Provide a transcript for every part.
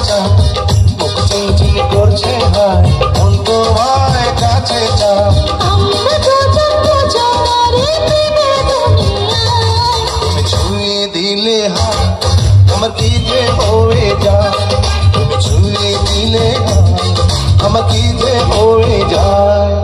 চাও, মুখ চিনচিন করছে হায়, মন তোমায় কাছে চাও। আমরা দুজন দুজনারে প্রেমের দুনিয়ায়, তুমি ছুঁয়ে দিলে হায় আমার কি যে হয়ে যায়, তুমি ছুঁয়ে দিলে হায় আমার কি যে হয়ে যায়।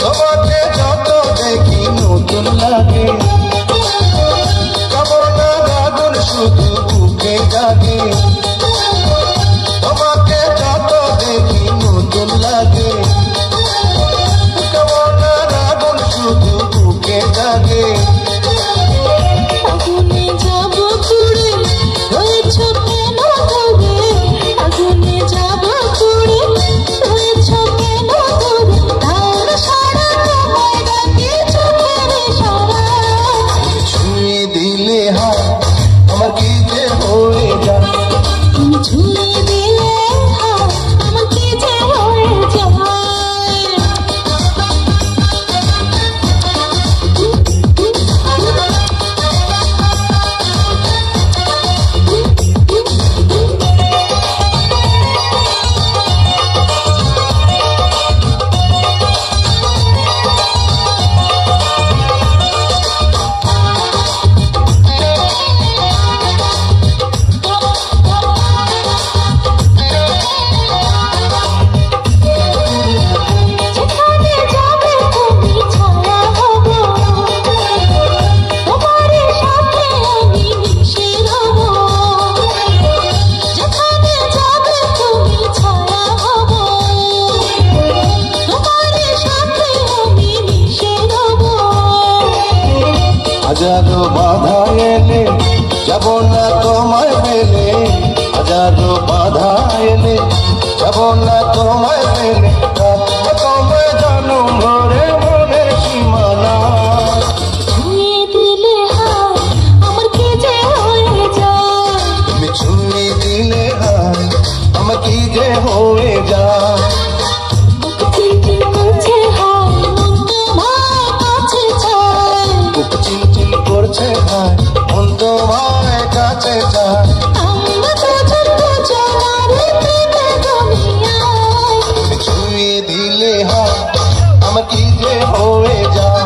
তোমাকে যত দেখি নতুন লাগে, কামনার আগুন শুধু বুকে জাগে। তোমাকে যত দেখি নতুন লাগে, কামনার আগুন শুধু বুকে জাগে। আগুনে যাব পুড়ে রয়েছ কেন দূরে, আগুনে যাব পুড়ে রয়েছ কেন দূরে, তার সারা তোমায় ডাকে চোখের ইশারায়। ছুঁয়ে দিলে হায় আমার কি যে হয়ে যায়, তুমি ছুঁয়ে দিলে হায় আমার কি যে হয়ে যায়। যেখানে যাবে তুমি ছায়া হব, তোমার সাথে আমি মিশে রব। যেখানে যাবে তুমি ছায়া হব, তোমার সাথে আমি মিশে রব। হাজারো বাধা এলে যাব না তোমায় পেলে, হাজারো বাধা এলে যাব না তোমায় পেলে, রাখবো তোমায় জনম ভরে মনের সীমানা। ছুঁয়ে দিলে হায় আমার কি যে হয়ে যায়, তুমি ছুঁয়ে দিলে হায় আমার কি যে হয়ে যায়। বুক চিনচিন করছে হায় মন তোমার কাছে চায়। বুক চিনচিন করছে হায় মন তোমায় কাছে যায়। আমরা দুজন দুজনারে প্রেমের দুনিয়ায়, তুমি ছুঁয়ে দিলে হায় আমার কি যে হয়ে যায়।